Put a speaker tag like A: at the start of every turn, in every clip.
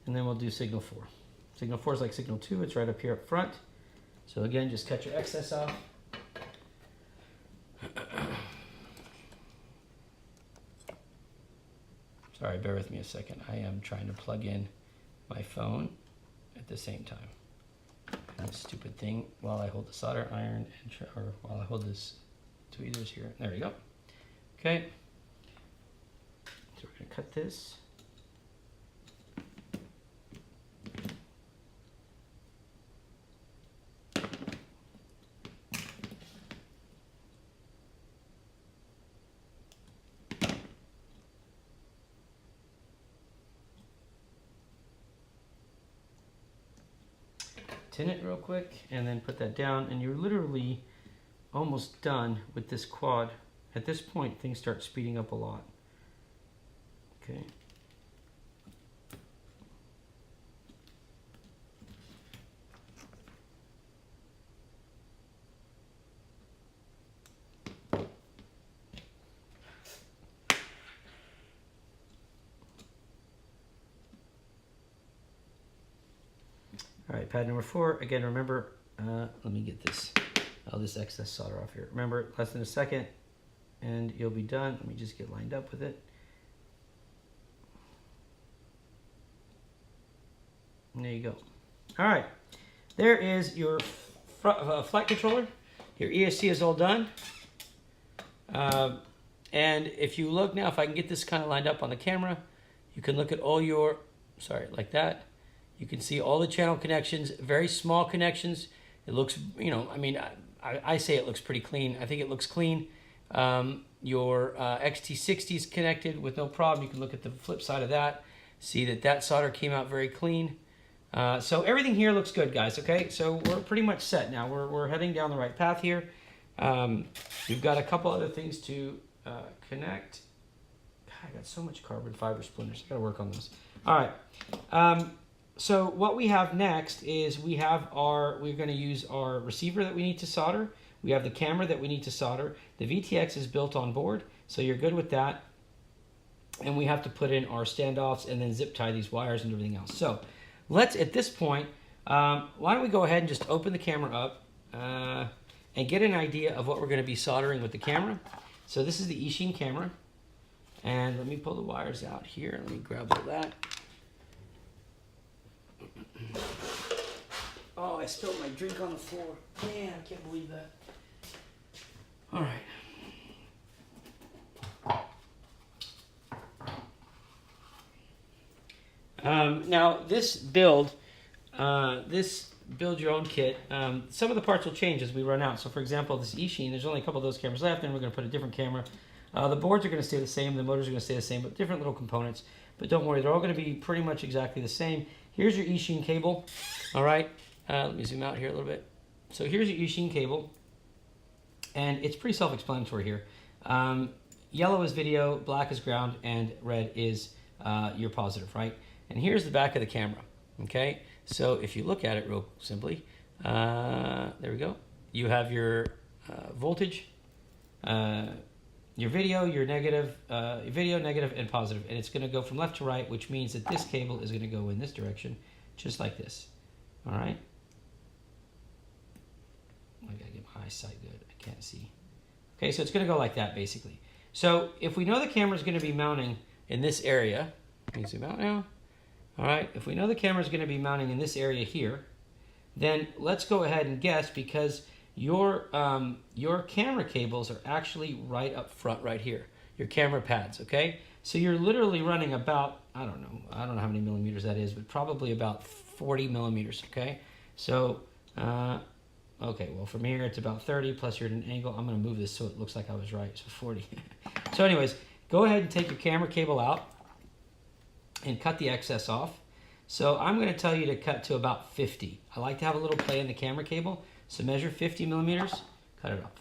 A: and then we'll do signal 4. Signal 4 is like signal 2, it's right up here up front. So again, just cut your excess off. Sorry, bear with me a second. I am trying to plug in my phone at the same time. And this stupid thing while I hold the solder iron, or while I hold this tweezers here. There we go. Okay. So we're going to cut this. Tin it real quick and then put that down, and you're literally almost done with this quad. At this point, things start speeding up a lot. Okay. All right, pad number 4. Again, remember, let me get this, all this excess solder off here. Remember, less than a second, and you'll be done. Let me just get lined up with it. And there you go. All right, there is your flight controller. Your ESC is all done. And if you look now, if I can get this kind of lined up on the camera, you can look at all your, sorry, like that. You can see all the channel connections, very small connections. It looks, you know, I mean, I say it looks pretty clean. I think it looks clean. Your XT60 is connected with no problem. You can look at the flip side of that, see that that solder came out very clean. So everything here looks good, guys, okay? So we're pretty much set now. We're heading down the right path here. We've got a couple other things to connect. God, I got so much carbon fiber splinters. I gotta work on those. All right. So what we have next is we're going to use our receiver that we need to solder. We have the camera that we need to solder. The VTX is built on board, so you're good with that. And we have to put in our standoffs and then zip tie these wires and everything else. So let's, at this point, why don't we go ahead and just open the camera up and get an idea of what we're going to be soldering with the camera. So this is the Eachine camera. And let me pull the wires out here. Let me grab all that. Oh, I spilled my drink on the floor. Man, I can't believe that. All right. Now, this build your own kit, some of the parts will change as we run out. So, for example, this Eachine, there's only a couple of those cameras left, and we're going to put a different camera. The boards are going to stay the same, the motors are going to stay the same, but different little components. But don't worry, they're all going to be pretty much exactly the same. Here's your Eachine cable, all right? Let me zoom out here a little bit. So here's your Eachine cable, and it's pretty self-explanatory here. Yellow is video, black is ground, and red is your positive, right? And here's the back of the camera, okay? So if you look at it real simply, there we go. You have your voltage, your video, your negative, and positive, and it's going to go from left to right, which means that this cable is going to go in this direction, just like this. All right. I gotta get my eyesight good. I can't see. Okay, so it's going to go like that, basically. So if we know the camera is going to be mounting in this area, let me zoom out now. All right, if we know the camera is going to be mounting in this area here, then let's go ahead and guess, because your camera cables are actually right up front right here, your camera pads, okay? So you're literally running about, I don't know how many millimeters that is, but probably about 40 millimeters, okay? So, okay, well from here it's about 30, plus you're at an angle. I'm gonna move this so it looks like I was right, so 40. So anyways, go ahead and take your camera cable out and cut the excess off. So I'm gonna tell you to cut to about 50. I like to have a little play in the camera cable. So measure 50 millimeters, cut it off.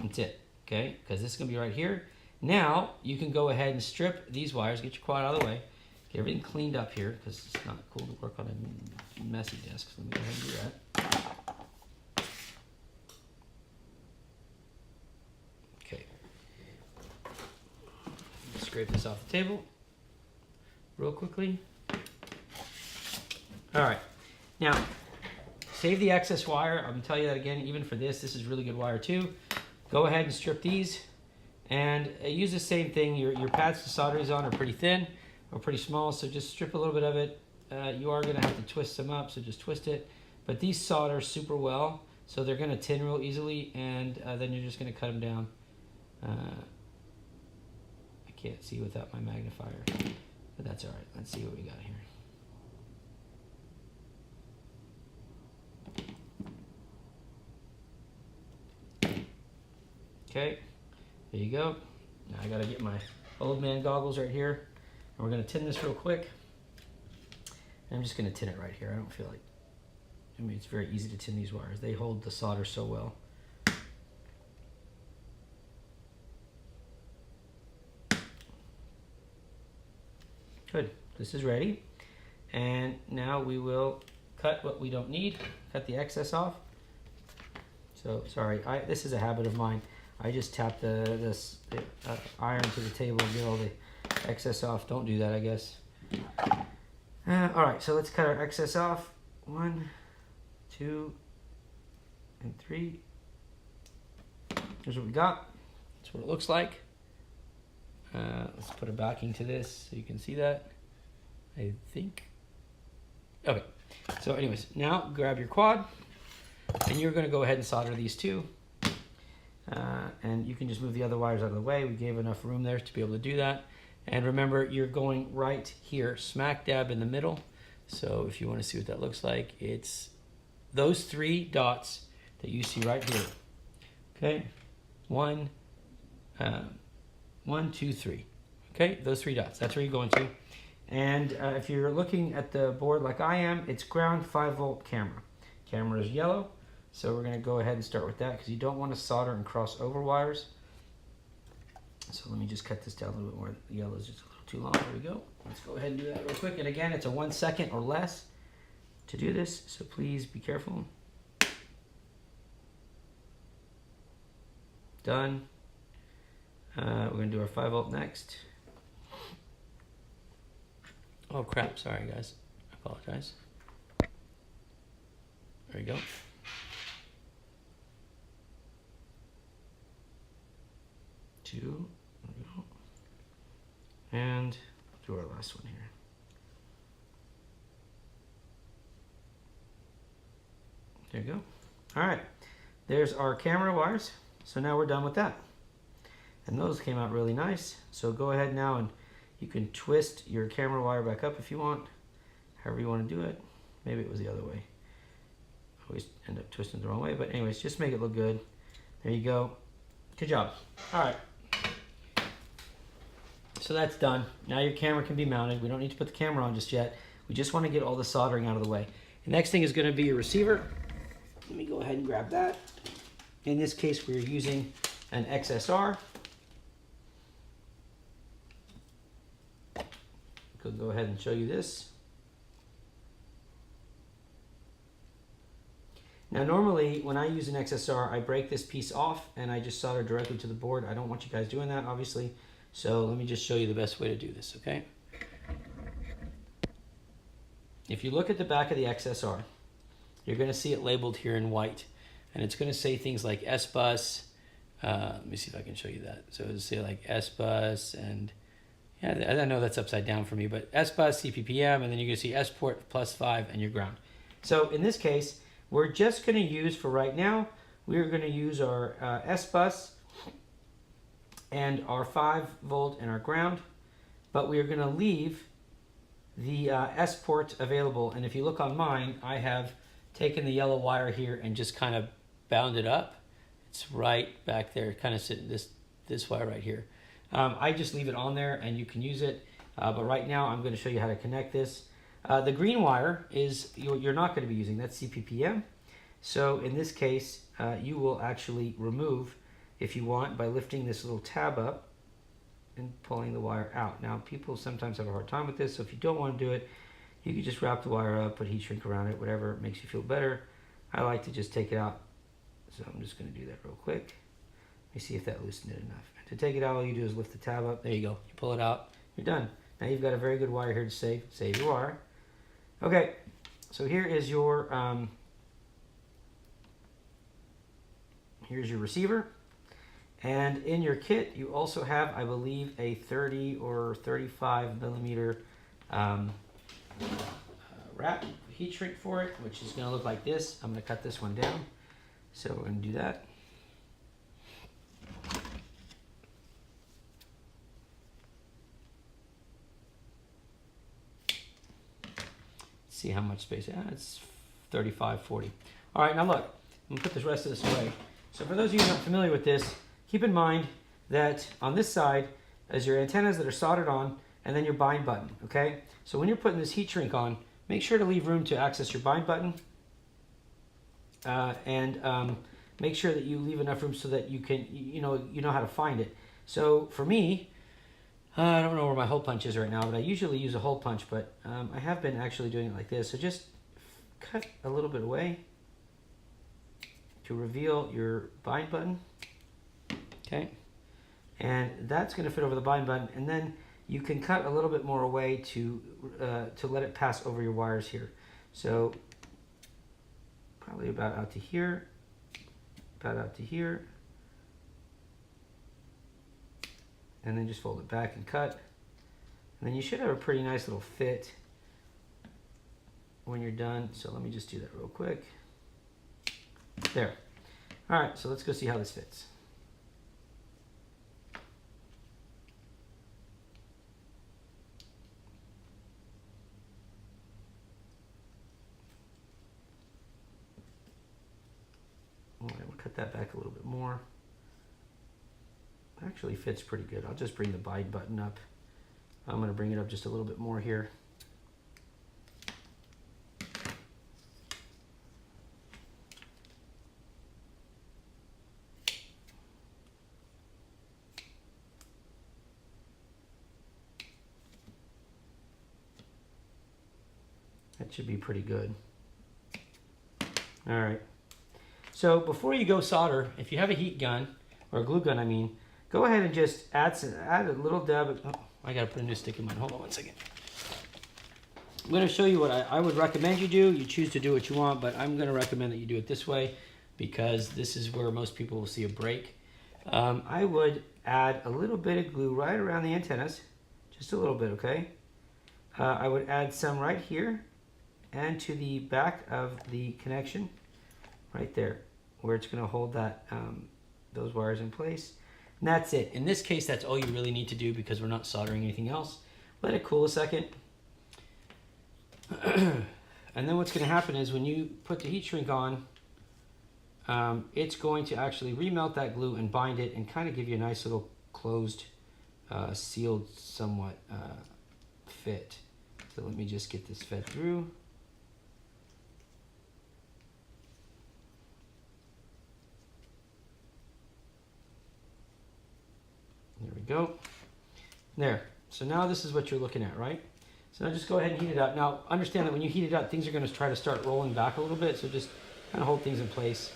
A: That's it, okay? Because this is gonna be right here. Now, you can go ahead and strip these wires, get your quad out of the way, get everything cleaned up here, because it's not cool to work on a messy desk. So let me go ahead and do that. Okay. Scrape this off the table. real quickly. All right, now save the excess wire. I'm gonna tell you that again, even for this is really good wire too. Go ahead and strip these and use the same thing. Your pads to solder these on are pretty thin or pretty small, so just strip a little bit of it. You are gonna have to twist them up, so just twist it. But these solder super well, so they're gonna tin real easily, and then you're just gonna cut them down. I can't see without my magnifier, but that's all right. Let's see what we got here. Okay, there you go. Now I gotta get my old man goggles right here, and we're gonna tin this real quick. And I'm just gonna tin it right here. I don't feel like, I mean, it's very easy to tin these wires. They hold the solder so well. Good, this is ready. And now we will cut what we don't need, cut the excess off. So, sorry, this is a habit of mine. I just tap this iron to the table and get all the excess off. Don't do that, I guess. All right, so let's cut our excess off. 1, 2, and 3. Here's what we got. That's what it looks like. Let's put a backing to this so you can see that, I think. Okay, so anyways, now grab your quad, and you're gonna go ahead and solder these two. And you can just move the other wires out of the way. We gave enough room there to be able to do that. And remember, you're going right here, smack dab in the middle. So if you want to see what that looks like, it's those 3 dots that you see right here. Okay, 1, 2, 3. Okay, those 3 dots, that's where you're going to. And if you're looking at the board like I am, it's ground 5-volt camera. Camera is yellow. So we're going to go ahead and start with that because you don't want to solder and cross over wires. So let me just cut this down a little bit more. The yellow is just a little too long. There we go. Let's go ahead and do that real quick. And again, it's a 1 second or less to do this, so please be careful. Done. We're going to do our 5-volt next. Oh crap, sorry guys. I apologize. There you go. 2, there we go. And do our last one here. There you go. All right, there's our camera wires. So now we're done with that. And those came out really nice. So go ahead now and you can twist your camera wire back up if you want, however you want to do it. Maybe it was the other way. I always end up twisting the wrong way, but anyways, just make it look good. There you go. Good job. All right. So that's done. Now your camera can be mounted. We don't need to put the camera on just yet. We just want to get all the soldering out of the way. The next thing is going to be your receiver. Let me go ahead and grab that. In this case, we're using an XSR. Could go ahead and show you this. Now normally when I use an XSR, I break this piece off and I just solder directly to the board. I don't want you guys doing that, obviously. So let me just show you the best way to do this, okay? If you look at the back of the XSR, you're going to see it labeled here in white. And it's going to say things like S-Bus. Let me see if I can show you that. So it'll say like S-Bus and, yeah, I know that's upside down for me, but S-Bus, CPPM, and then you're going to see S-Port +5 and your ground. So in this case, we're just going to use, for right now, we're going to use our S-Bus and our 5-volt and our ground, but we are going to leave the S-Port available. And if you look on mine, I have taken the yellow wire here and just kind of bound it up. It's right back there, kind of sitting this wire right here. I just leave it on there and you can use it, but right now I'm going to show you how to connect this. The green wire is you're not going to be using, that's CPPM. So in this case, you will actually remove, if you want, by lifting this little tab up and pulling the wire out. Now people sometimes have a hard time with this, so if you don't want to do it, you can just wrap the wire up, put heat shrink around it, whatever makes you feel better. I like to just take it out, so I'm just going to do that real quick. Let me see if that loosened it enough. And to take it out, all you do is lift the tab up. There you go. You pull it out. You're done. Now you've got a very good wire here to save your wire. Okay, so here is your here's your receiver. And in your kit, you also have, I believe, a 30 or 35 millimeter wrap heat shrink for it, which is going to look like this. I'm going to cut this one down. So we're going to do that. See how much space. It's 35, 40. All right, now look, I'm going to put the rest of this away. So for those of you who are not familiar with this, keep in mind that on this side is your antennas that are soldered on, and then your bind button, okay? So when you're putting this heat shrink on, make sure to leave room to access your bind button, and make sure that you leave enough room so that you can, you know how to find it. So for me, I don't know where my hole punch is right now, but I usually use a hole punch, but I have been actually doing it like this. So just cut a little bit away to reveal your bind button, okay? And that's going to fit over the bind button, and then you can cut a little bit more away to let it pass over your wires here. So probably about out to here, about out to here, and then just fold it back and cut. And then you should have a pretty nice little fit when you're done. So let me just do that real quick. There. All right, so let's go see how this fits. All right, we'll cut that back a little bit more. Actually fits pretty good. I'll just bring the bind button up. I'm going to bring it up just a little bit more here. That should be pretty good. All right. So before you go solder, if you have a heat gun, or a glue gun, I mean, go ahead and just add a little dab of, oh, I gotta put a new stick in mine. Hold on one second. I'm gonna show you what I would recommend you do. You choose to do what you want, but I'm gonna recommend that you do it this way because this is where most people will see a break. I would add a little bit of glue right around the antennas, just a little bit, okay? I would add some right here and to the back of the connection, right there, where it's gonna hold that those wires in place. And that's it. In this case, that's all you really need to do because we're not soldering anything else. Let it cool a second. And then what's going to happen is when you put the heat shrink on, it's going to actually remelt that glue and bind it and kind of give you a nice little closed, sealed somewhat fit. So let me just get this fed through. There we go. There. So now this is what you're looking at, right? So now just go ahead and heat it up. Now understand that when you heat it up, things are going to try to start rolling back a little bit. So just kind of hold things in place.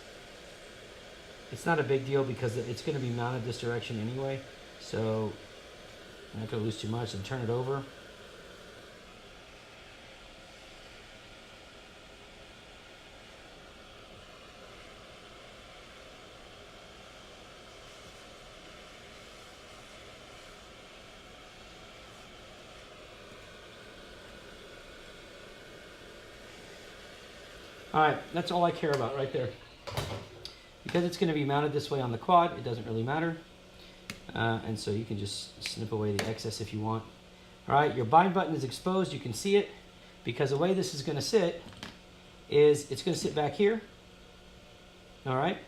A: It's not a big deal because it's going to be mounted this direction anyway. So I'm not going to lose too much, and turn it over. All right, that's all I care about right there. Because it's going to be mounted this way on the quad, it doesn't really matter. And so you can just snip away the excess if you want. All right, your bind button is exposed. You can see it because the way this is going to sit is it's going to sit back here. All right,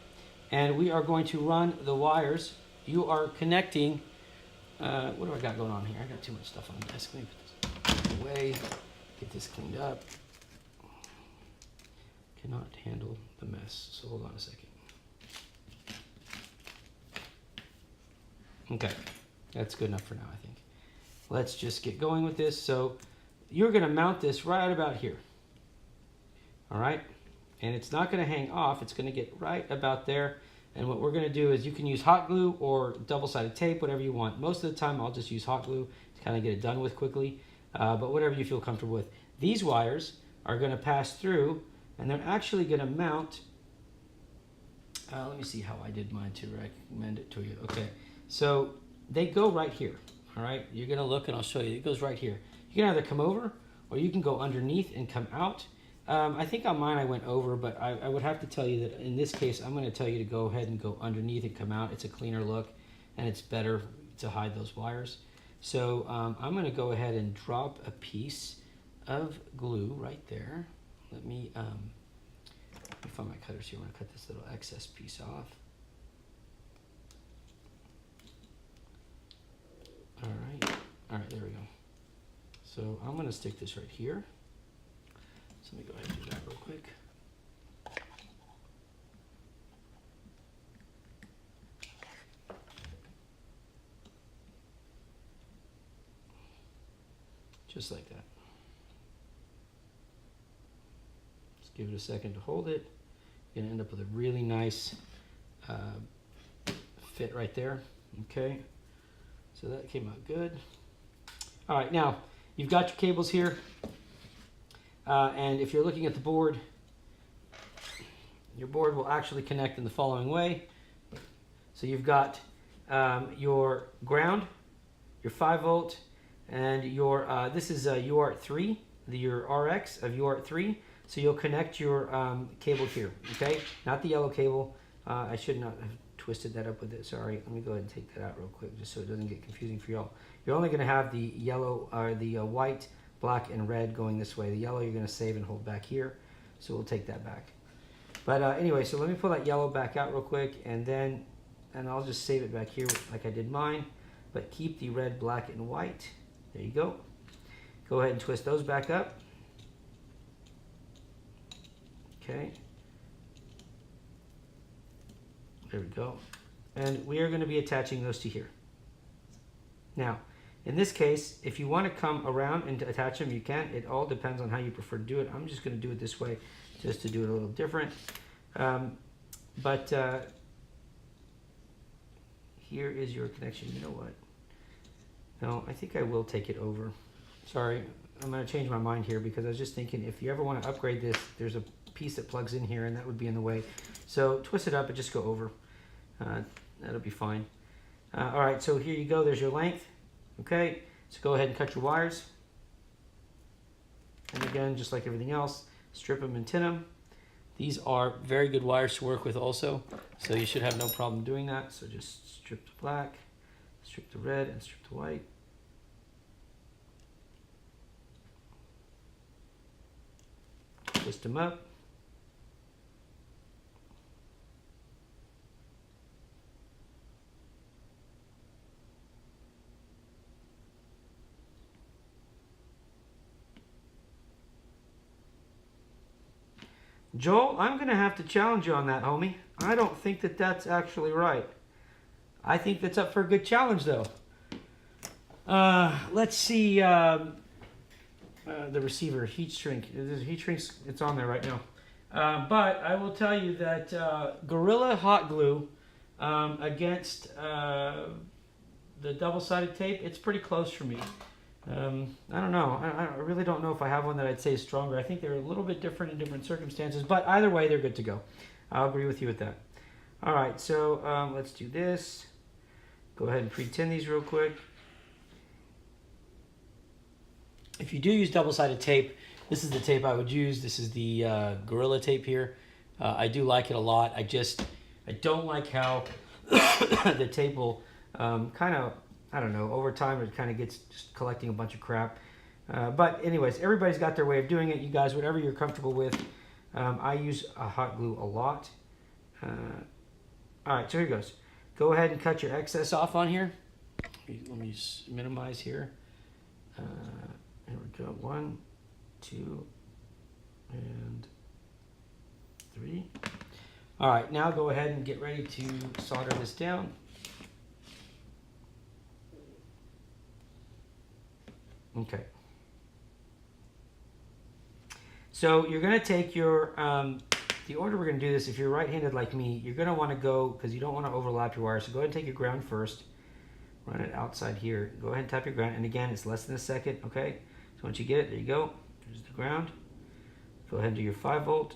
A: and we are going to run the wires. You are connecting. What do I got going on here? I got too much stuff on the desk. Let me put this away. Get this cleaned up. Cannot handle the mess, so hold on a second. Okay, that's good enough for now, I think. Let's just get going with this. So you're going to mount this right about here. All right, and it's not going to hang off. It's going to get right about there. And what we're going to do is you can use hot glue or double-sided tape, whatever you want. Most of the time, I'll just use hot glue to kind of get it done with quickly, but whatever you feel comfortable with. These wires are going to pass through, and they're actually going to mount. Let me see how I did mine to recommend it to you. Okay, so they go right here. All right, you're going to look, and I'll show you. It goes right here. You can either come over, or you can go underneath and come out. I think on mine I went over, but I would have to tell you that in this case, I'm going to tell you to go ahead and go underneath and come out. It's a cleaner look, and it's better to hide those wires. So I'm going to go ahead and drop a piece of glue right there. Let me find my cutters here. I'm going to cut this little excess piece off. All right, there we go. So I'm going to stick this right here. So let me go ahead and do that real quick. Just like that. Just give it a second to hold it. You're going to end up with a really nice fit right there. Okay, so that came out good. All right, now you've got your cables here. And if you're looking at the board, your board will actually connect in the following way. So you've got your ground, your 5 volt, and your, this is a UART3, your RX of UART3. So you'll connect your cable here, okay? Not the yellow cable. I should not have twisted that up with it. Sorry, let me go ahead and take that out real quick just so it doesn't get confusing for y'all. You're only gonna have the yellow, or the white, black, and red going this way. The yellow you're gonna save and hold back here. So we'll take that back. But anyway, so let me pull that yellow back out real quick, and I'll just save it back here like I did mine, but keep the red, black, and white. There you go. Go ahead and twist those back up. Okay. There we go. And we are going to be attaching those to here. Now, in this case, if you want to come around and to attach them, you can. It all depends on how you prefer to do it. I'm just going to do it this way just to do it a little different. Here is your connection. You know what? No, I think I will take it over. Sorry, I'm going to change my mind here because I was just thinking if you ever want to upgrade this, there's a piece that plugs in here and that would be in the way. So twist it up and just go over. That'll be fine. All right, so here you go. There's your length. Okay, so go ahead and cut your wires. And again, just like everything else, strip them and tin them. These are very good wires to work with also, so you should have no problem doing that. So just strip the black, strip the red, and strip the white. Twist them up. Joel, I'm going to have to challenge you on that, homie. I don't think that that's actually right. I think that's up for a good challenge, though. Let's see. The receiver, heat shrink. There's heat shrinks. It's on there right now. But I will tell you that Gorilla Hot Glue against the double-sided tape, it's pretty close for me. I don't know. I really don't know if I have one that I'd say is stronger. I think they're a little bit different in different circumstances, but either way, they're good to go. I'll agree with you with that. All right, so let's do this. Go ahead and pre-tin these real quick. If you do use double-sided tape, this is the tape I would use. This is the Gorilla tape here. I do like it a lot. I don't like how the tape will kind of, I don't know, over time it kind of gets just collecting a bunch of crap. But anyways, everybody's got their way of doing it. You guys, whatever you're comfortable with. I use a hot glue a lot. All right, so here goes. Go ahead and cut your excess off on here. Let me just minimize here. Here we go. 1, 2, and 3. All right, now go ahead and get ready to solder this down. Okay. So you're going to take your, the order we're going to do this, if you're right-handed like me, you're going to want to go, because you don't want to overlap your wires, so go ahead and take your ground first. run it outside here. Go ahead and tap your ground. And again, it's less than a second, okay? So once you get it, there you go. There's the ground. Go ahead and do your 5 volt.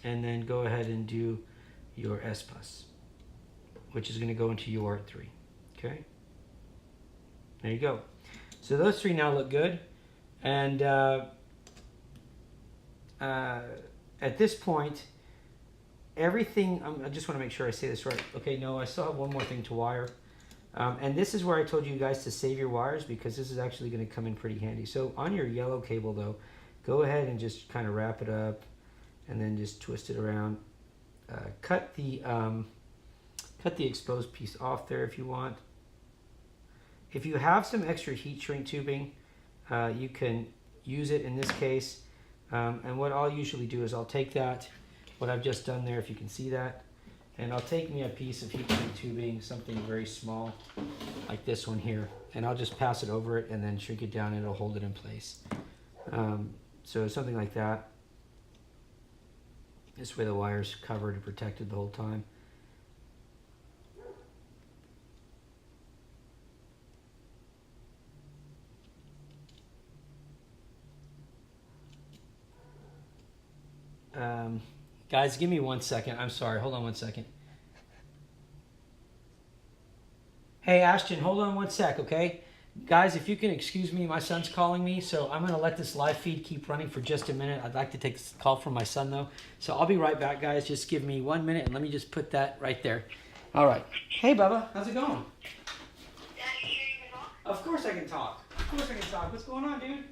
A: And then go ahead and do your S bus, which is going to go into your 3. Okay? There you go. So those 3 now look good. And at this point, everything, I just want to make sure I say this right. Okay, no, I still have one more thing to wire. And this is where I told you guys to save your wires, because this is actually going to come in pretty handy. So on your yellow cable though, go ahead and just kind of wrap it up and then just twist it around. Cut the exposed piece off there if you want. If you have some extra heat shrink tubing, you can use it in this case. And what I'll usually do is I'll take that, what I've just done there, if you can see that, and I'll take me a piece of heat shrink tubing, something very small, like this one here, and I'll just pass it over it and then shrink it down and it'll hold it in place. So something like that. This way the wire's covered and protected the whole time. Guys, give me 1 second. I'm sorry. Hold on 1 second. Hey, Ashton, hold on 1 sec, okay? Guys, if you can excuse me, my son's calling me, so I'm going to let this live feed keep running for just a minute. I'd like to take this call from my son, though. So I'll be right back, guys. Just give me 1 minute, and let me just put that right there. All right. Hey, Bubba. How's it going? Of course I can talk. Of course I can talk. What's going on, dude?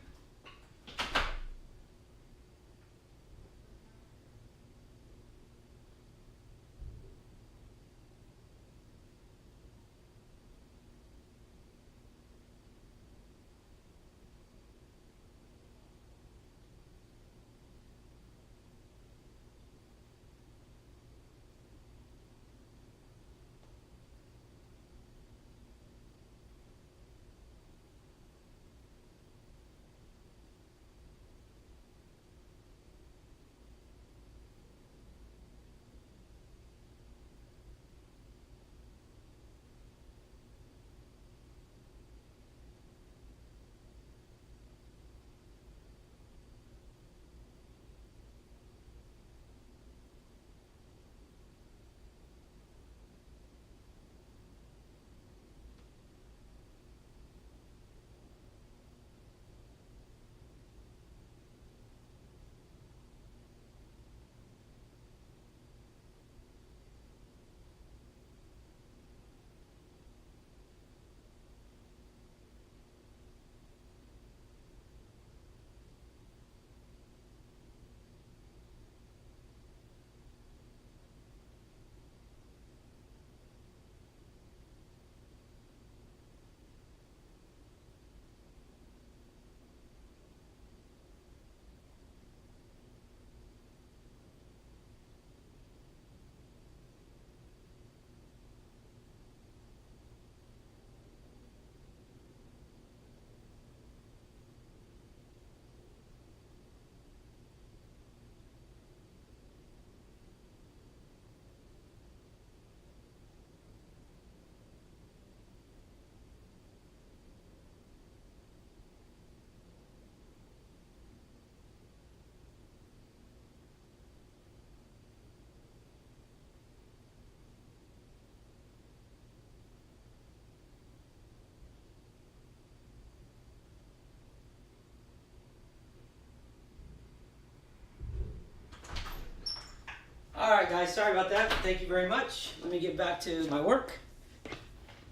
A: All right, guys, sorry about that. Thank you very much. Let me get back to my work.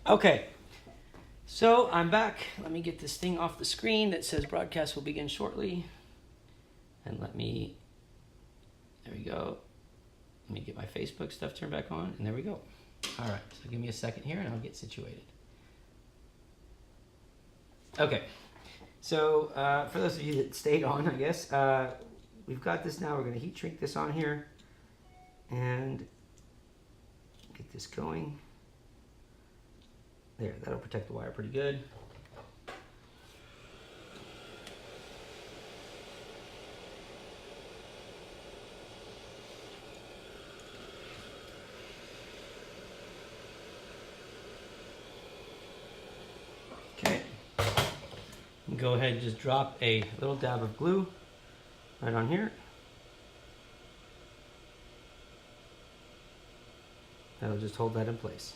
A: Okay, so I'm back. Let me get this thing off the screen that says broadcast will begin shortly. And there we go. Let me get my Facebook stuff turned back on, and there we go. All right, so give me a second here and I'll get situated. Okay, so for those of you that stayed on, I guess, we've got this now. We're gonna heat shrink this on here and get this going. There, that'll protect the wire pretty good. go ahead and just drop a little dab of glue right on here. That'll just hold that in place.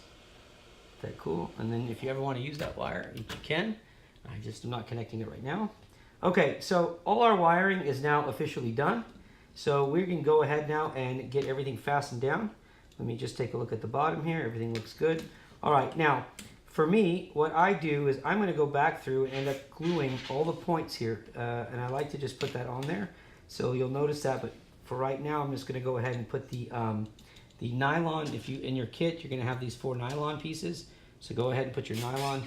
A: That cool. And then if you ever want to use that wire, you can. I just am not connecting it right now. Okay, so all our wiring is now officially done. So we can go ahead now and get everything fastened down. Let me just take a look at the bottom here. Everything looks good. All right, now for me, what I do is I'm going to go back through and end up gluing all the points here. And I like to just put that on there. So you'll notice that, but for right now, I'm just going to go ahead and put the nylon. If you in your kit, you're going to have these 4 nylon pieces. So go ahead and put your nylon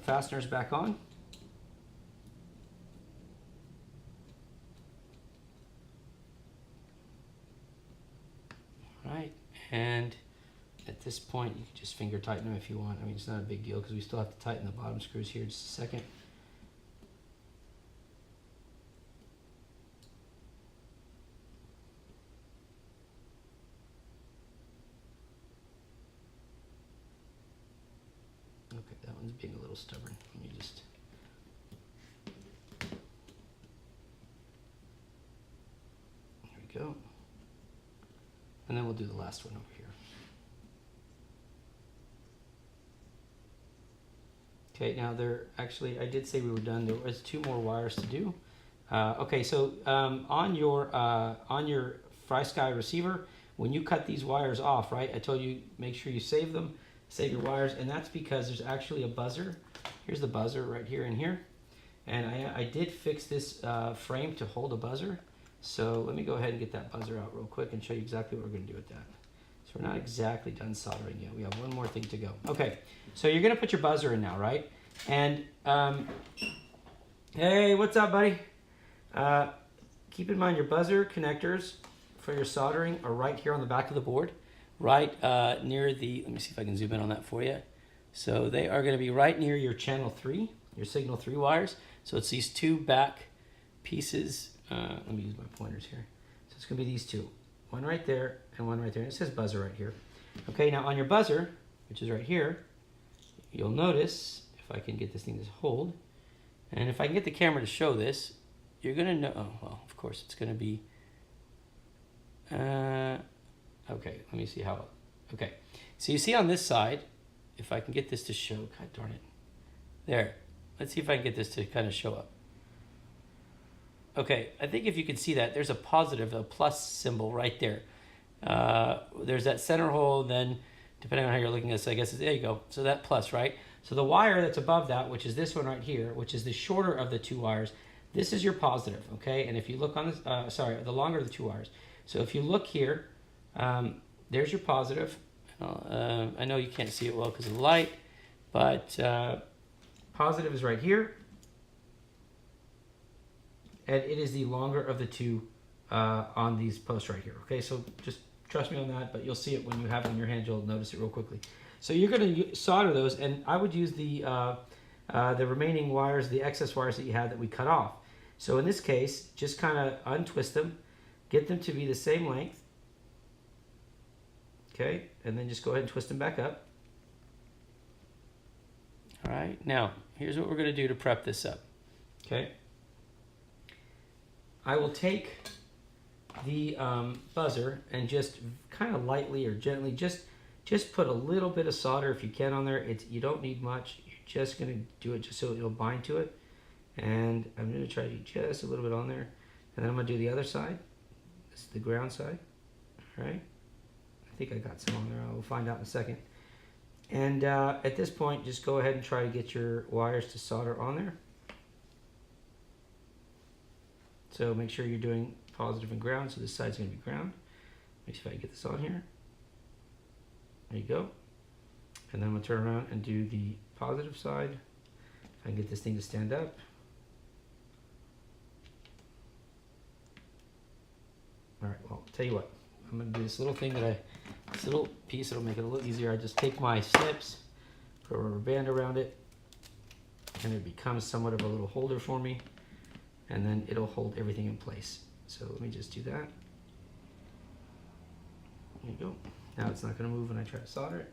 A: fasteners back on. All right, and at this point, you can just finger tighten them if you want. I mean, it's not a big deal because we still have to tighten the bottom screws here in just a second. Okay, that one's being a little stubborn. Let me just... There we go. And then we'll do the last one over here. Okay, now actually, I did say we were done. There was 2 more wires to do. Okay, so on your FlySky receiver, when you cut these wires off, right, I told you make sure you save them, save your wires, and that's because there's actually a buzzer. Here's the buzzer right here and here. And I did fix this frame to hold a buzzer. So let me go ahead and get that buzzer out real quick and show you exactly what we're going to do with that. So we're not exactly done soldering yet. We have one more thing to go. Okay, so you're going to put your buzzer in now, right? And, hey, what's up, buddy? Keep in mind your buzzer connectors for your soldering are right here on the back of the board, right near the, let me see if I can zoom in on that for you. So they are going to be right near your channel 3, your signal 3 wires. So it's these 2 back pieces. Let me use my pointers here. So it's going to be these 2. One right there and one right there. And it says buzzer right here. Okay, now on your buzzer, which is right here, you'll notice, if I can get this thing to hold, and if I can get the camera to show this, you're going to know, oh, well, of course, it's going to be, okay, let me see how, okay. So you see on this side, if I can get this to show, God darn it, there. Let's see if I can get this to kind of show up. Okay, I think if you can see that, there's a positive, a plus symbol right there. There's that center hole, then depending on how you're looking at this, I guess, there you go. So that plus, right? So the wire that's above that, which is this one right here, which is the shorter of the 2 wires, this is your positive, okay? And if you look on this, sorry, the longer of the 2 wires. So if you look here, there's your positive. I know you can't see it well because of the light, but positive is right here. And it is the longer of the 2 on these posts right here. Okay, so just trust me on that, but you'll see it when you have it in your hand. You'll notice it real quickly. So you're going to solder those, and I would use the remaining wires, the excess wires that you had that we cut off. So in this case, just kind of untwist them, get them to be the same length. Okay, and then just go ahead and twist them back up. All right, now here's what we're going to do to prep this up. Okay. I will take the buzzer and just kind of lightly or gently just put a little bit of solder if you can on there. You don't need much. You're just going to do it just so it'll bind to it. And I'm going to try to do just a little bit on there. And then I'm going to do the other side. This is the ground side. All right. I think I got some on there. We'll find out in a second. And at this point, just go ahead and try to get your wires to solder on there. So make sure you're doing positive and ground. So this side's going to be ground. Let me see if I can get this on here. There you go. And then I'm going to turn around and do the positive side. If I can get this thing to stand up. All right, well, I'll tell you what. I'm going to do this little thing this little piece, it'll make it a little easier. I just take my snips, put a rubber band around it, and it becomes somewhat of a little holder for me. And then it'll hold everything in place. So let me just do that. There you go. Now it's not going to move when I try to solder it.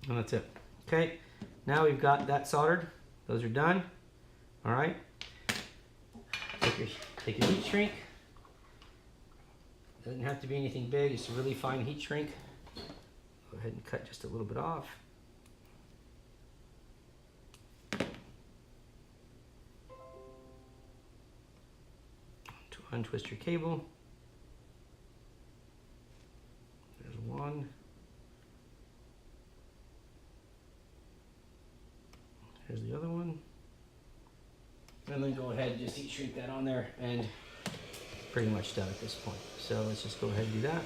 A: And that's it. Okay, now we've got that soldered. Those are done. All right. Take your heat shrink. Doesn't have to be anything big. It's a really fine heat shrink. Go ahead and cut just a little bit off. To untwist your cable. There's one. Here's the other one. And then go ahead and just heat shrink that on there, and pretty much done at this point. So let's just go ahead and do that.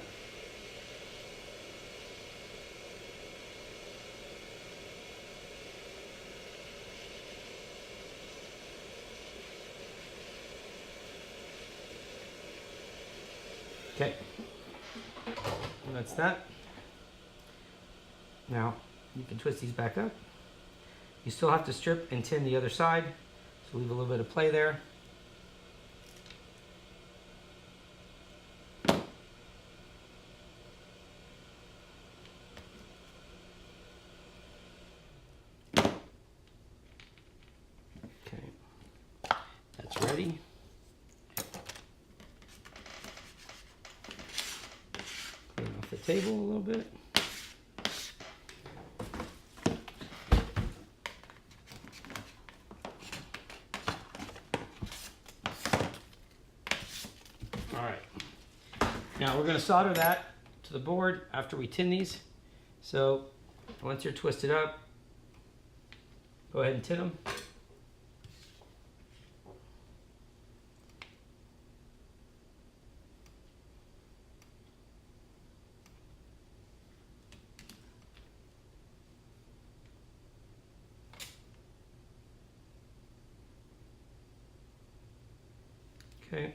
A: Okay, and that's that. Now you can twist these back up. You still have to strip and tin the other side, so leave a little bit of play there. Okay, that's ready. Clean off the table a little bit. All right, now we're going to solder that to the board after we tin these. So once you're twisted up, go ahead and tin them. Okay.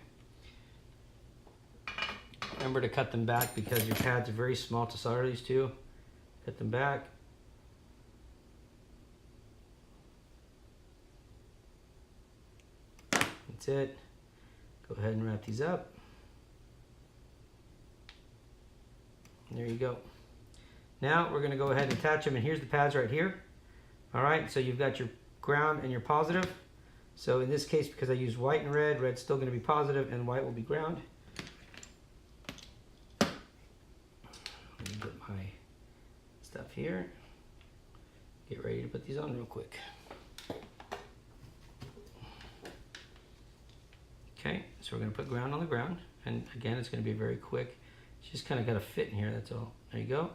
A: Remember to cut them back because your pads are very small to solder these to. Cut them back. That's it. Go ahead and wrap these up. There you go. Now we're going to go ahead and attach them, and here's the pads right here. All right, so you've got your ground and your positive. So in this case, because I use white and red, red's still going to be positive and white will be ground. Let me get my stuff here. Get ready to put these on real quick. Okay, so we're going to put ground on the ground. And again, it's going to be very quick. It's just kind of got to fit in here, that's all. There you go.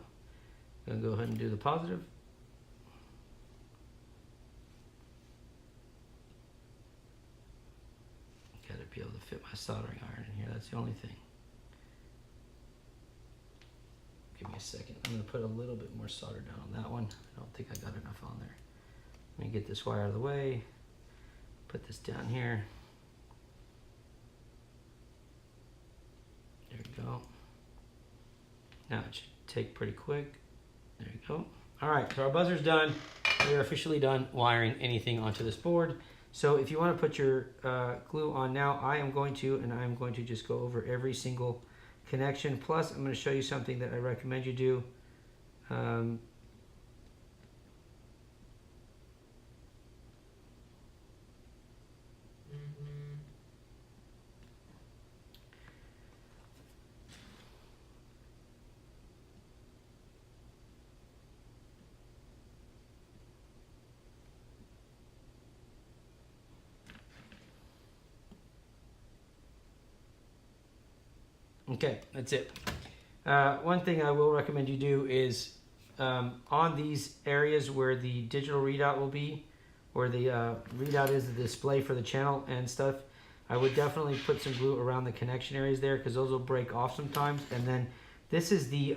A: I'm going to go ahead and do the positive. Got to be able to fit my soldering iron in here. That's the only thing. Give me a second. I'm going to put a little bit more solder down on that one. I don't think I got enough on there. Let me get this wire out of the way. Put this down here. There we go. Now it should take pretty quick. There you go. All right, so our buzzer's done. We are officially done wiring anything onto this board. So if you want to put your glue on now, I am going to just go over every single connection. Plus, I'm going to show you something that I recommend you do. Okay, that's it. One thing I will recommend you do is on these areas where the digital readout will be, where the readout is the display for the channel and stuff, I would definitely put some glue around the connection areas there because those will break off sometimes. And then this is the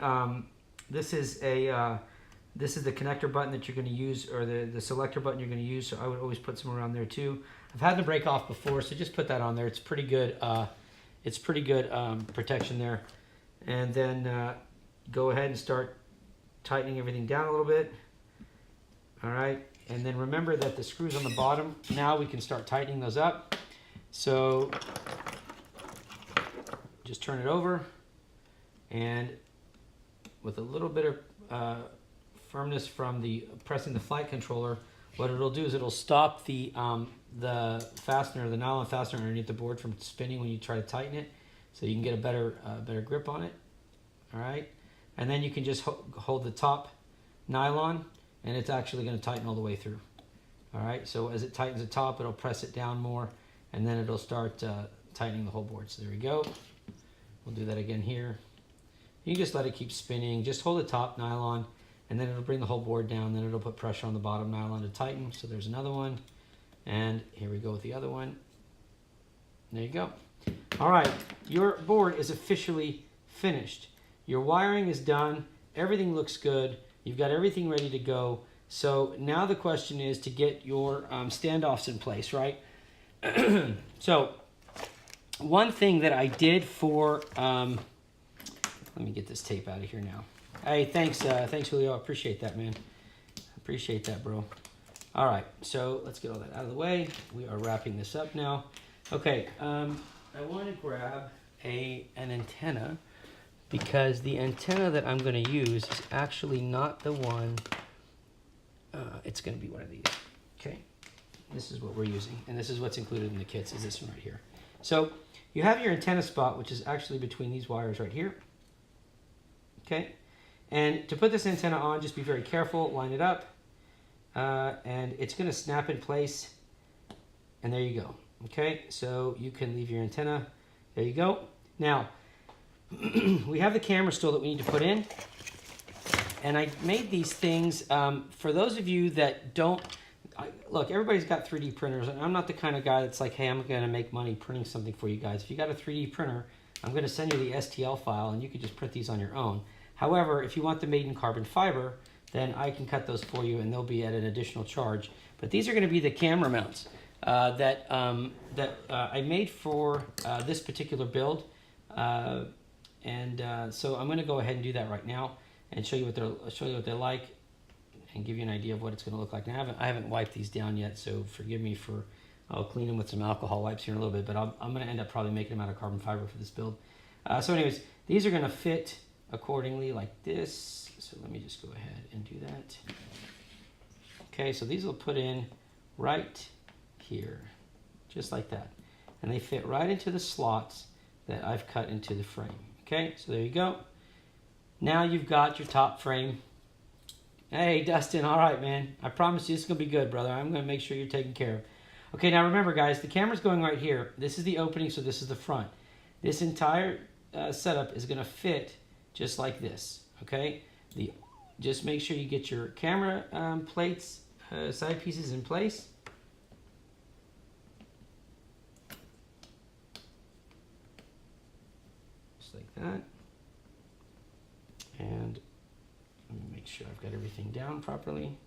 A: connector button that you're going to use, or the selector button you're going to use. So I would always put some around there too. I've had them break off before, so just put that on there. It's pretty good. It's pretty good protection there. And then go ahead and start tightening everything down a little bit. All right, and then remember that the screws on the bottom, now we can start tightening those up. So just turn it over, and with a little bit of firmness from the pressing the flight controller, what it'll do is it'll stop the fastener, the nylon fastener underneath the board from spinning when you try to tighten it, so you can get a better grip on it. All right, and then you can just hold the top nylon, and it's actually going to tighten all the way through. All right, so as it tightens the top, it'll press it down more, and then it'll start tightening the whole board. So there we go. We'll do that again here. You can just let it keep spinning. Just hold the top nylon, and then it'll bring the whole board down. Then it'll put pressure on the bottom nylon to tighten. So there's another one. And here we go with the other one. There you go. All right, your board is officially finished. Your wiring is done. Everything looks good. You've got everything ready to go. So now the question is to get your standoffs in place, right? So one thing that I did for, let me get this tape out of here now. Hey, thanks Julio. I appreciate that, man. Appreciate that, bro. All right, so let's get all that out of the way. We are wrapping this up now. Okay, I want to grab an antenna, because the antenna that I'm going to use is actually not the one. It's going to be one of these. Okay, this is what we're using, and this is what's included in the kits, is this one right here. So you have your antenna spot, which is actually between these wires right here. Okay, and to put this antenna on, just be very careful, line it up, and it's going to snap in place, and there you go. Okay, so you can leave your antenna. There you go. Now, we have the camera still that we need to put in, and I made these things for those of you that don't, look, everybody's got 3D printers, and I'm not the kind of guy that's like, hey, I'm going to make money printing something for you guys. If you got a 3D printer, I'm going to send you the STL file, and you can just print these on your own. However, if you want the made in carbon fiber, then I can cut those for you, and they'll be at an additional charge. But these are going to be the camera mounts that I made for this particular build. So I'm going to go ahead and do that right now and show you what they're like, and give you an idea of what it's going to look like. Now I haven't wiped these down yet, so forgive me for, I'll clean them with some alcohol wipes here in a little bit, but I'm going to end up probably making them out of carbon fiber for this build. So anyways, these are going to fit accordingly like this. So let me just go ahead and do that. Okay, so these will put in right here, just like that. And they fit right into the slots that I've cut into the frame. Okay, so there you go. Now you've got your top frame. Hey, Dustin, all right, man. I promise you this is going to be good, brother. I'm going to make sure you're taken care of. Okay, now remember, guys, the camera's going right here. This is the opening, so this is the front. This entire setup is going to fit just like this, okay? Just make sure you get your camera plates, side pieces in place. Just like that. And let me make sure I've got everything down properly.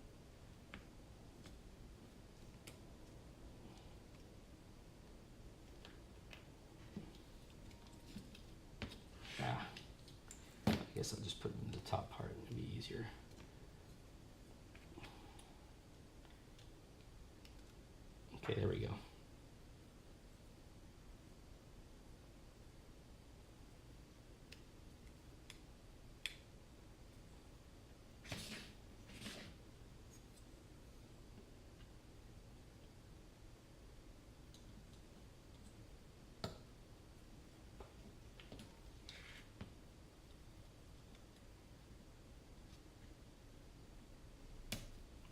A: I guess I'll just put it in the top part, it'll be easier. Okay, there we go.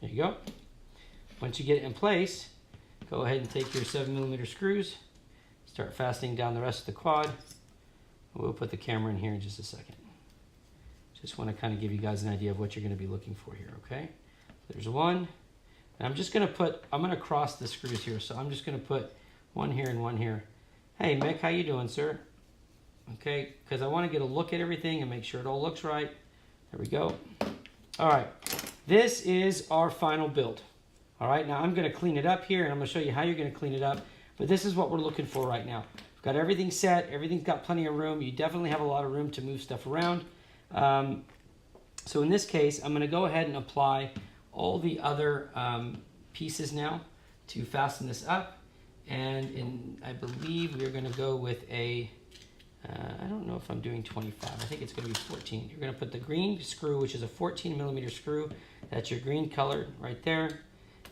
A: There you go. Once you get it in place, go ahead and take your 7mm screws, start fastening down the rest of the quad. We'll put the camera in here in just a second. Just want to kind of give you guys an idea of what you're going to be looking for here, okay? There's one. And I'm just going to cross the screws here, so I'm just going to put one here and one here. Hey, Mick, how you doing, sir? Okay, because I want to get a look at everything and make sure it all looks right. There we go. All right. This is our final build. All right, now I'm going to clean it up here, and I'm going to show you how you're going to clean it up. But this is what we're looking for right now. We've got everything set. Everything's got plenty of room. You definitely have a lot of room to move stuff around. So in this case, I'm going to go ahead and apply all the other pieces now to fasten this up. And I believe we're going to go with a I don't know if I'm doing 25. I think it's going to be 14. You're going to put the green screw, which is a 14 millimeter screw. That's your green color right there.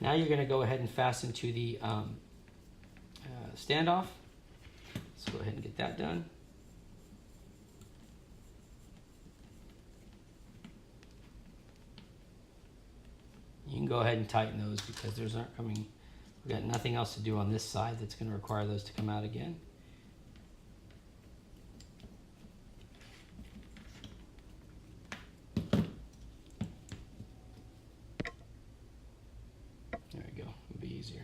A: Now you're going to go ahead and fasten to the standoff. Let's go ahead and get that done. You can go ahead and tighten those because those aren't coming. We've got nothing else to do on this side that's going to require those to come out again. There we go. It'll be easier.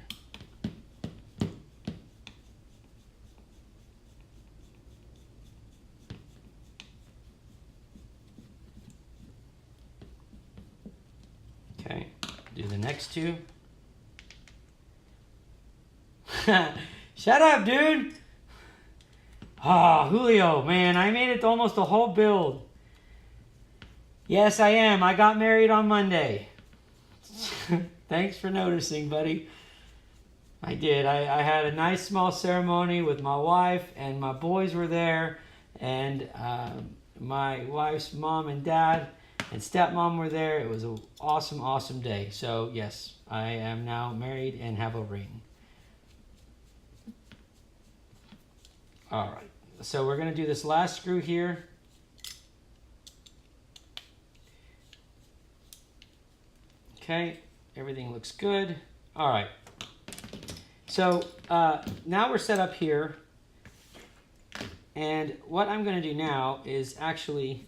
A: Okay, do the next two. Shut up, dude. Ah, Julio, man, I made it to almost the whole build. Yes, I am. I got married on Monday. Thanks for noticing, buddy. I did. I had a nice small ceremony with my wife, and my boys were there, and my wife's mom and dad and stepmom were there. It was an awesome, awesome day. So, yes, I am now married and have a ring. All right, so we're going to do this last screw here. Okay, everything looks good. All right, so now we're set up here. And what I'm going to do now is actually,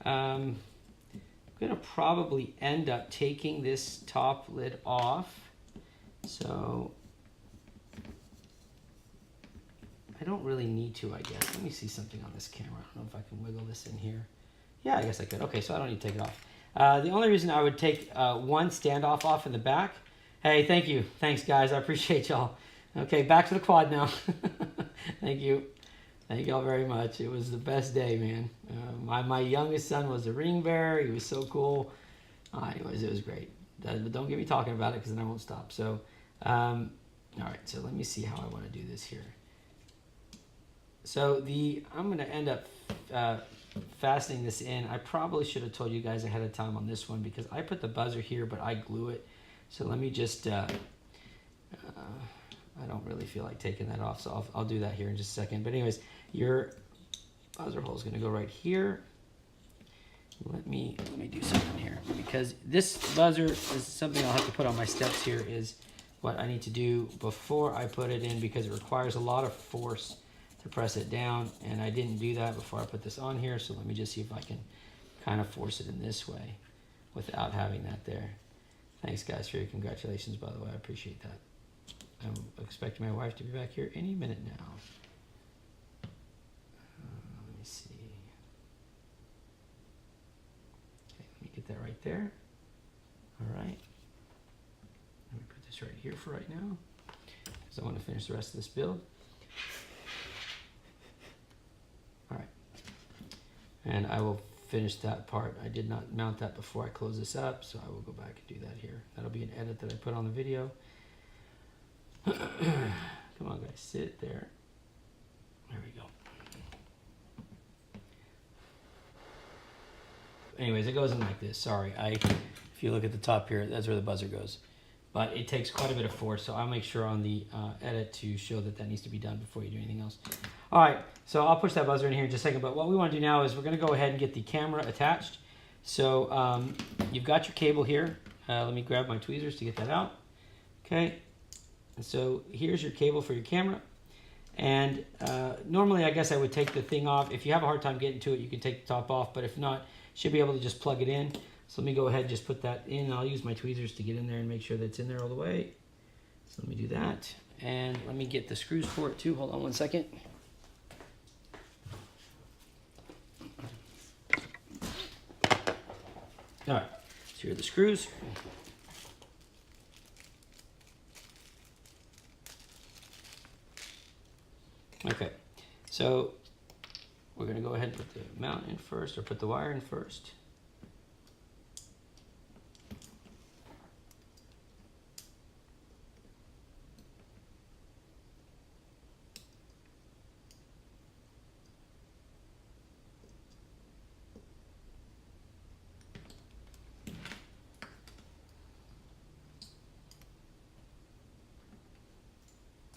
A: I'm going to probably end up taking this top lid off. So I don't really need to, I guess. Let me see something on this camera. I don't know if I can wiggle this in here. Yeah, I guess I could. Okay, so I don't need to take it off. The only reason I would take one standoff off in the back. Hey, thank you. Thanks, guys. I appreciate y'all. Okay, back to the quad now. Thank you. Thank y'all very much. It was the best day, man. My youngest son was a ring bearer. He was so cool. Anyways, it was great. But don't get me talking about it because then I won't stop. So, all right, so let me see how I want to do this here. So I'm going to end up fastening this in. I probably should have told you guys ahead of time on this one because I put the buzzer here, but I glue it. So let me just, I don't really feel like taking that off, so I'll do that here in just a second. But anyways, your buzzer hole is going to go right here. Let me do something here because this buzzer is something I'll have to put on my steps here is what I need to do before I put it in because it requires a lot of force to press it down, and I didn't do that before I put this on here, so let me just see if I can kind of force it in this way without having that there. Thanks, guys, for your congratulations, by the way. I appreciate that. I'm expecting my wife to be back here any minute now. Let me see. Okay, let me get that right there. All right. Let me put this right here for right now because I want to finish the rest of this build. All right, and I will finish that part. I did not mount that before I close this up, so I will go back and do that here. That'll be an edit that I put on the video. Come on, guys, sit there. There we go. Anyways, it goes in like this. Sorry, if you look at the top here, that's where the buzzer goes. But it takes quite a bit of force, so I'll make sure on the edit to show that that needs to be done before you do anything else. All right, so I'll push that buzzer in here in just a second, but what we want to do now is we're going to go ahead and get the camera attached. So you've got your cable here. Let me grab my tweezers to get that out. Okay, and so here's your cable for your camera. And normally I guess I would take the thing off. If you have a hard time getting to it, you can take the top off, but if not, you should be able to just plug it in. So let me go ahead and just put that in. I'll use my tweezers to get in there and make sure that it's in there all the way. So let me do that. And let me get the screws for it too. Hold on one second. All right, so here are the screws. Okay, so we're going to go ahead and put the mount in first, or put the wire in first.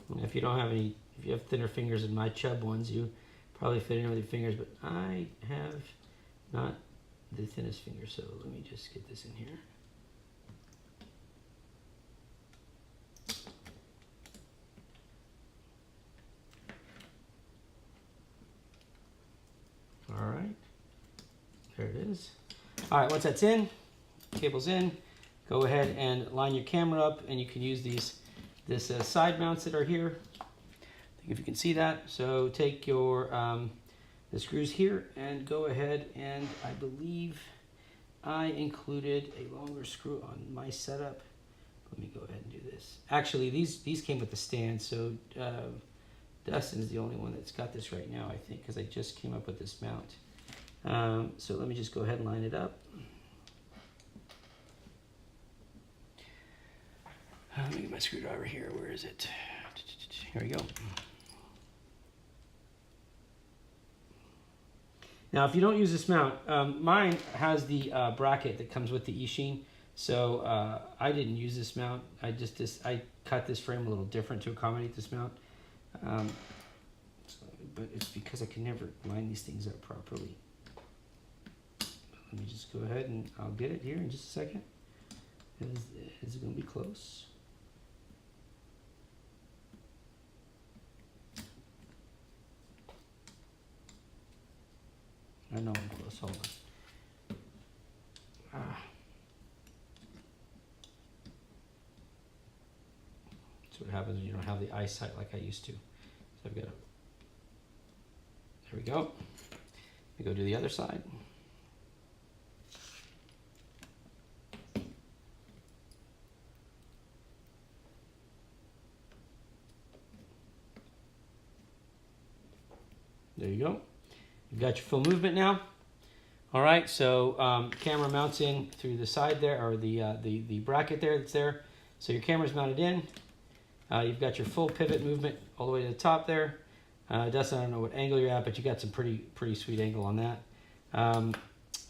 A: And if you don't have any, if you have thinner fingers than my chub ones, you probably fit in with your fingers, but I have not the thinnest fingers, so let me just get this in here. All right, there it is. All right, once that's in, cable's in, go ahead and line your camera up, and you can use this side mounts that are here. I think if you can see that. So take your the screws here and go ahead, and I believe I included a longer screw on my setup. Let me go ahead and do this. Actually, these came with the stand, so Dustin's the only one that's got this right now, I think, because I just came up with this mount. So let me just go ahead and line it up. Let me get my screwdriver here. Where is it? Here we go. Now, if you don't use this mount, mine has the bracket that comes with the e-sheen. So I didn't use this mount. I cut this frame a little different to accommodate this mount. But it's because I can never line these things up properly. Let me just go ahead and I'll get it here in just a second. Is it going to be close? I know I'm close. Hold on. That's what happens when you don't have the eyesight like I used to. So I've got to. There we go. We go to the other side. There you go. You've got your full movement now. All right, so camera mounts in through the side there, or the bracket there that's there. So your camera's mounted in. You've got your full pivot movement all the way to the top there. Dustin, I don't know what angle you're at, but you got some pretty sweet angle on that.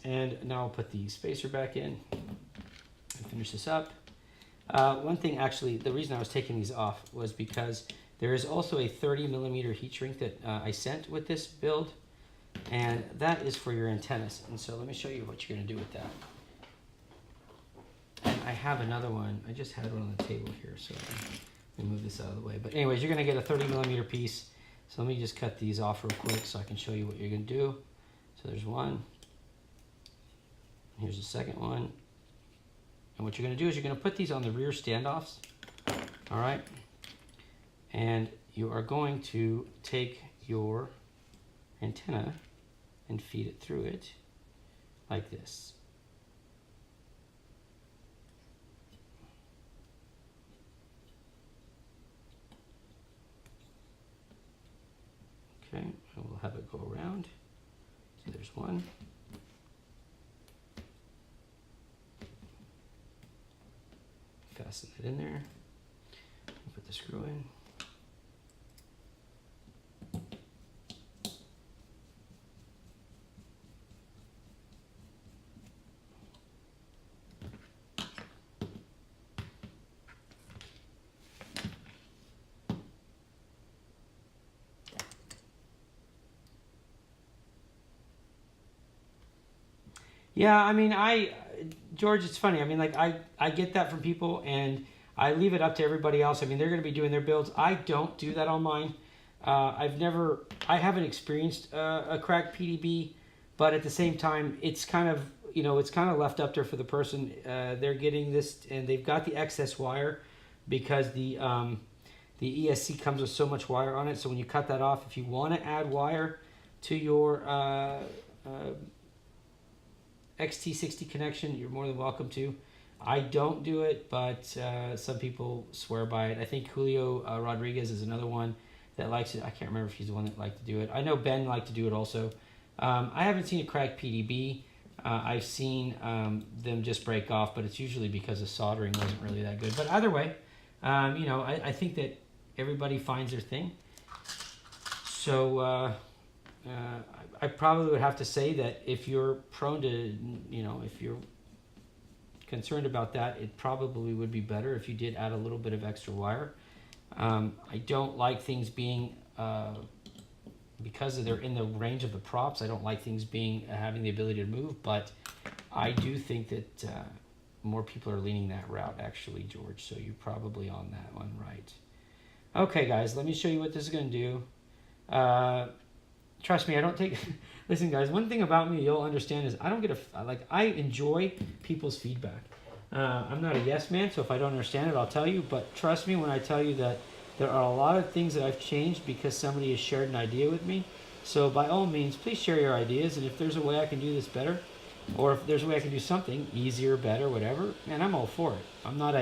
A: And now I'll put the spacer back in and finish this up. One thing, actually, the reason I was taking these off was because there is also a 30mm heat shrink that I sent with this build, and that is for your antennas. And so let me show you what you're going to do with that. And I have another one. I just had one on the table here, so let me move this out of the way. But anyways, you're going to get a 30mm piece. So let me just cut these off real quick so I can show you what you're going to do. So there's one. Here's the second one. And what you're going to do is you're going to put these on the rear standoffs. All right. And you are going to take your antenna and feed it through it like this. Okay, and we'll have it go around. So there's one. Fasten it in there. Put the screw in. Yeah, I mean, George, it's funny. I mean, like, I get that from people, and I leave it up to everybody else. I mean, they're going to be doing their builds. I don't do that on mine. I haven't experienced a cracked PDB, but at the same time, it's kind of, it's kind of left up there for the person. They're getting this, and they've got the excess wire because the ESC comes with so much wire on it. So when you cut that off, if you want to add wire to your XT60 connection, you're more than welcome to. I don't do it, but some people swear by it. I think Julio Rodriguez is another one that likes it. I can't remember if he's the one that liked to do it. I know Ben liked to do it also. I haven't seen a cracked PDB. I've seen them just break off, but it's usually because the soldering wasn't really that good. But either way, I think that everybody finds their thing. So I probably would have to say that if you're prone to, if you're concerned about that, it probably would be better if you did add a little bit of extra wire. I don't like things being, because they're in the range of the props, I don't like things being, having the ability to move, but I do think that more people are leaning that route, actually, George, so you're probably on that one, right. Okay, guys, let me show you what this is going to do. Trust me, I don't take... Listen, guys, one thing about me you'll understand is I don't get I enjoy people's feedback. I'm not a yes man, so if I don't understand it, I'll tell you, but trust me when I tell you that there are a lot of things that I've changed because somebody has shared an idea with me. So by all means, please share your ideas, and if there's a way I can do this better, or if there's a way I can do something easier, better, whatever, man, I'm all for it. I'm not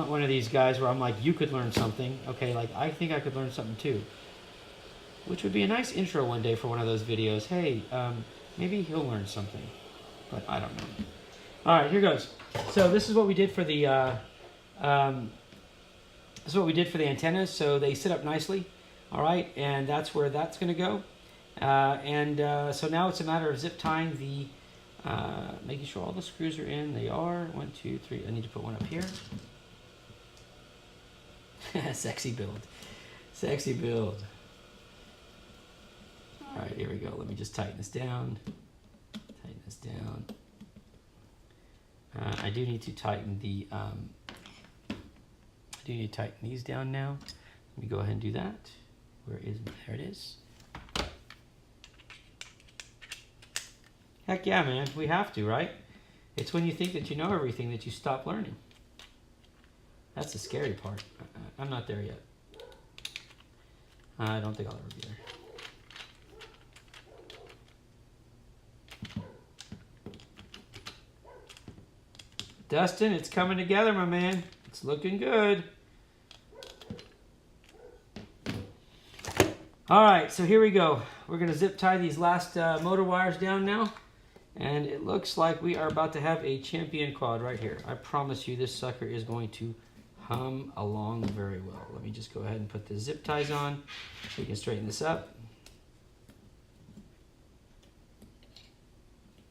A: one of these guys where I'm like, you could learn something. Okay, like, I think I could learn something too. Which would be a nice intro one day for one of those videos. Hey, maybe he'll learn something. But I don't know. All right, here goes. So this is what we did for the antennas. So they sit up nicely. All right, and that's where that's going to go. So now it's a matter of zip tying the, making sure all the screws are in. They are. 1, 2, 3. I need to put one up here. Sexy build. Sexy build. All right, here we go. Let me just tighten this down. Tighten this down. I do need to tighten the, these down now. Let me go ahead and do that. There it is. Heck yeah, man. We have to, right? It's when you think that you know everything that you stop learning. That's the scary part. I'm not there yet. I don't think I'll ever be there. Dustin, it's coming together, my man. It's looking good. All right, so here we go. We're going to zip tie these last motor wires down now. And it looks like we are about to have a champion quad right here. I promise you this sucker is going to hum along very well. Let me just go ahead and put the zip ties on so we can straighten this up.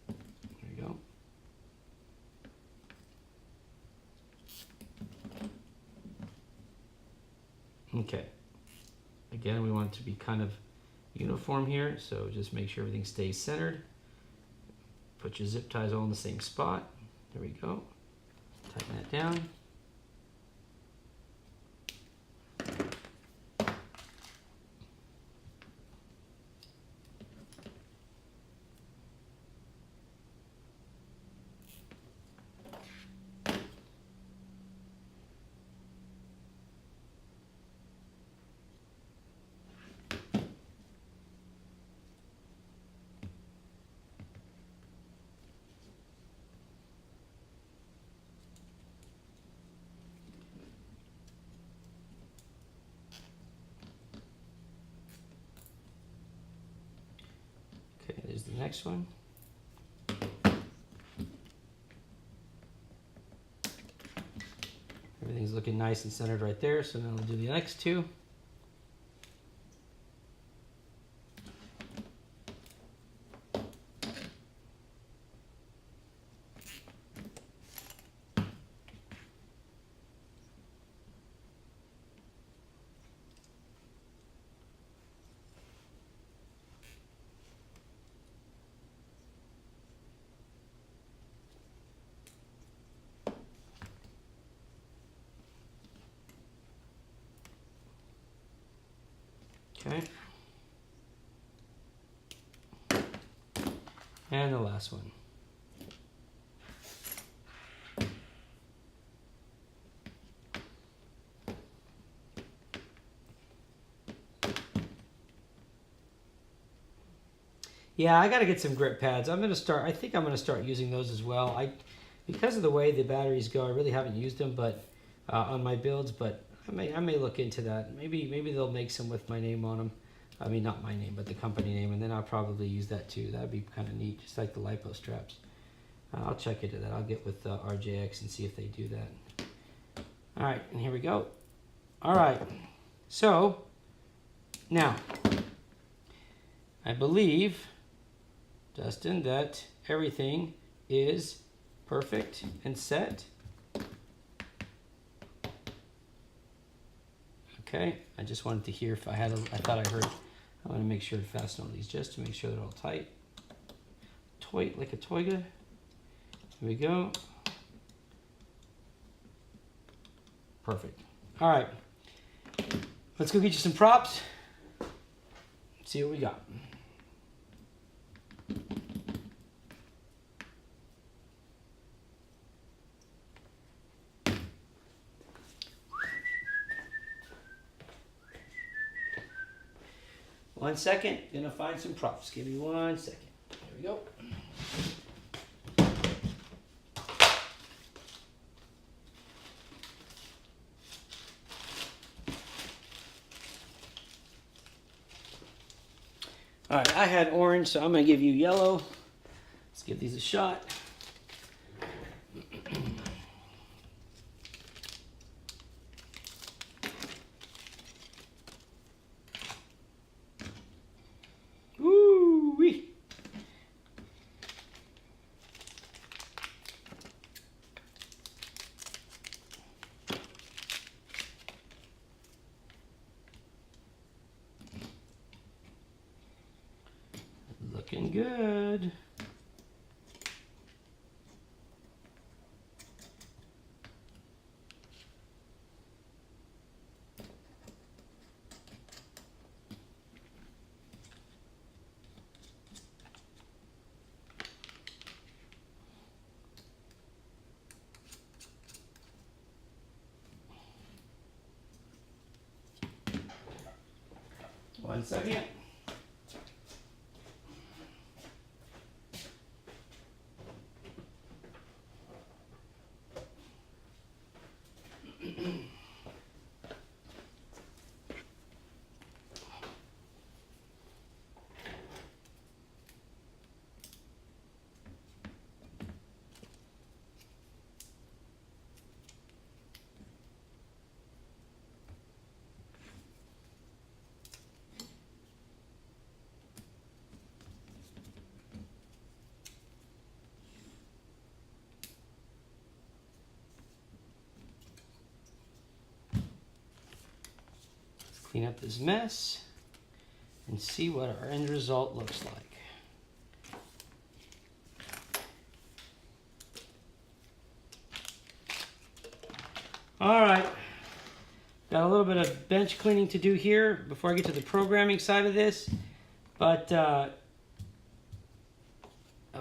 A: There we go. Okay. Again, we want it to be kind of uniform here, so just make sure everything stays centered. Put your zip ties all in the same spot. There we go. Tighten that down. Okay, there's the next one. Everything's looking nice and centered right there, so now we'll do the next two. Okay. And the last one. Yeah, I got to get some grip pads. I think I'm going to start using those as well. Because of the way the batteries go, I really haven't used them but on my builds, but I may look into that. Maybe they'll make some with my name on them. I mean, not my name, but the company name, and then I'll probably use that too. That'd be kind of neat, just like the lipo straps. I'll check into that. I'll get with RJX and see if they do that. All right, and here we go. All right, so now I believe, Dustin, that everything is perfect and set. Okay, I just wanted to hear if I had I thought I heard. I want to make sure to fasten all these just to make sure they're all tight. Toy, like a toiga. Here we go. Perfect. All right, let's go get you some props. See what we got. One second, gonna find some props. Give me 1 second. There we go. All right, I had orange, so I'm gonna give you yellow. Let's give these a shot. Woo-wee. Looking good. One second. Clean up this mess and see what our end result looks like. All right, got a little bit of bench cleaning to do here before I get to the programming side of this, but oh,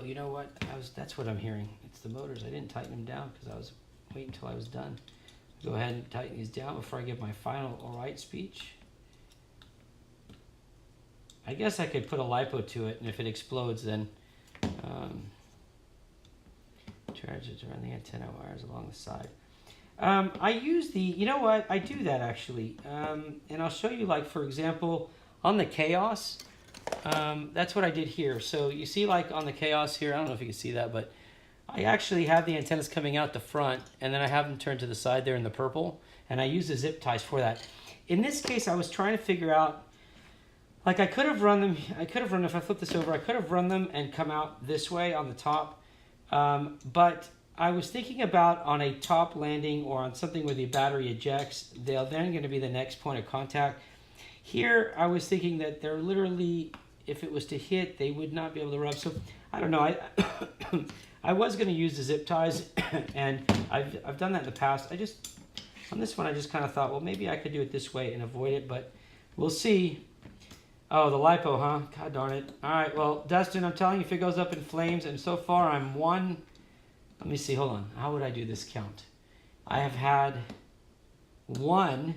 A: you know what? That's what I'm hearing. It's the motors. I didn't tighten them down because I was waiting until I was done. Go ahead and tighten these down before I give my final all right speech. I guess I could put a lipo to it, and if it explodes, then charge it to run the antenna wires along the side. I use the, you know what, I do that actually, and I'll show you, like, for example, on the Chaos, that's what I did here. So you see, like, on the Chaos here, I don't know if you can see that, but I actually have the antennas coming out the front, and then I have them turned to the side there in the purple, and I use the zip ties for that. In this case, I was trying to figure out, like, I could have run them, if I flip this over, I could have run them and come out this way on the top, but I was thinking about on a top landing or on something where the battery ejects, they're then going to be the next point of contact. Here, I was thinking that they're literally, if it was to hit, they would not be able to rub. So, I don't know, I was going to use the zip ties, and I've done that in the past. On this one, I just kind of thought, well, maybe I could do it this way and avoid it, but we'll see. Oh, the lipo, huh? God darn it. All right, well, Dustin, I'm telling you, if it goes up in flames, and so far I'm one, let me see, hold on. How would I do this count? I have had one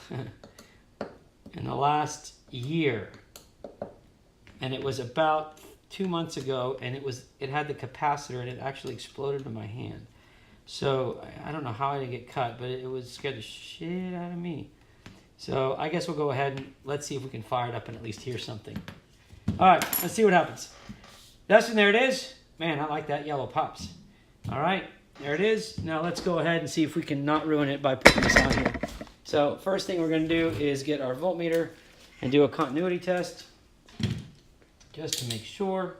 A: in the last year, and it was about 2 months ago, and it had the capacitor, and it actually exploded in my hand. So I don't know how I didn't get cut, but it was scared the shit out of me. So I guess we'll go ahead and let's see if we can fire it up and at least hear something. All right, let's see what happens. Dustin, there it is. Man, I like that yellow pops. All right, there it is. Now let's go ahead and see if we can not ruin it by putting this on here. So first thing we're going to do is get our voltmeter and do a continuity test just to make sure.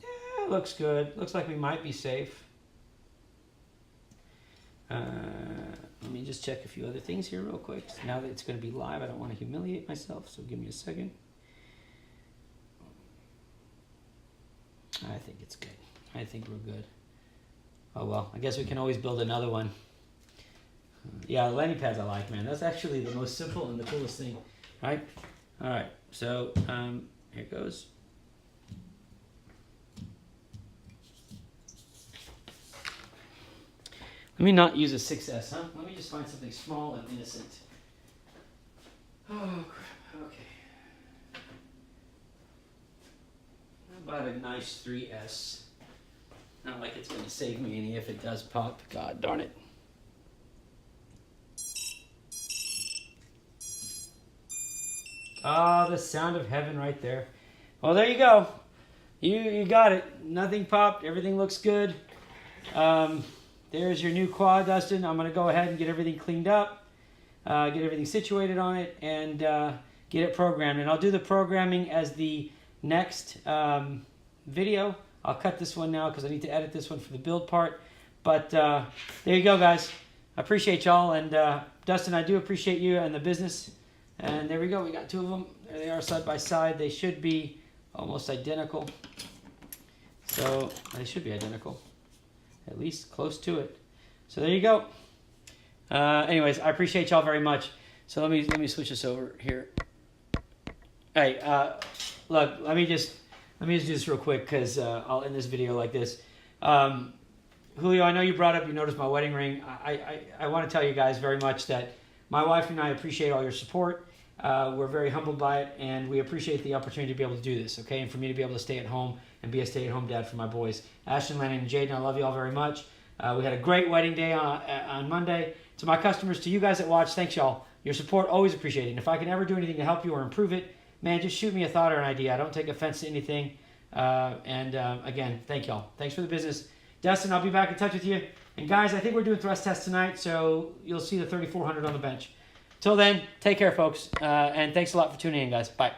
A: Yeah, looks good. Looks like we might be safe. just check a few other things here real quick. Now that it's going to be live, I don't want to humiliate myself, so give me a second. I think it's good. I think we're good. Oh well, I guess we can always build another one. Yeah, the landing pads I like, man. That's actually the most simple and the coolest thing, right? All right, so here it goes. Let me not use a 6S, huh? Let me just find something small and innocent. Oh, crap. Okay. How about a nice 3S? Not like it's going to save me any if it does pop. God darn it. Ah, the sound of heaven right there. Well, there you go. You got it. Nothing popped. Everything looks good. There's your new quad, Dustin. I'm going to go ahead and get everything cleaned up, get everything situated on it, and get it programmed. And I'll do the programming as the next video. I'll cut this one now because I need to edit this one for the build part. But there you go, guys. I appreciate y'all. And Dustin, I do appreciate you and the business. And there we go. We got two of them. There they are side by side. They should be almost identical. So they should be identical. At least close to it. So there you go. Anyways, I appreciate y'all very much. So let me switch this over here. Hey, look, let me just do this real quick because I'll end this video like this. Julio, I know you brought up, you noticed my wedding ring. I want to tell you guys very much that my wife and I appreciate all your support. We're very humbled by it, and we appreciate the opportunity to be able to do this, okay? And for me to be able to stay at home and be a stay-at-home dad for my boys. Ashton, Lennon, and Jaden, I love you all very much. We had a great wedding day on Monday. To my customers, to you guys that watch, thanks y'all. Your support, always appreciated. And if I can ever do anything to help you or improve it, man, just shoot me a thought or an idea. I don't take offense to anything. Again, thank y'all. Thanks for the business. Dustin, I'll be back in touch with you. And guys, I think we're doing thrust tests tonight, so you'll see the 3400 on the bench. Till then, take care, folks, and thanks a lot for tuning in, guys. Bye.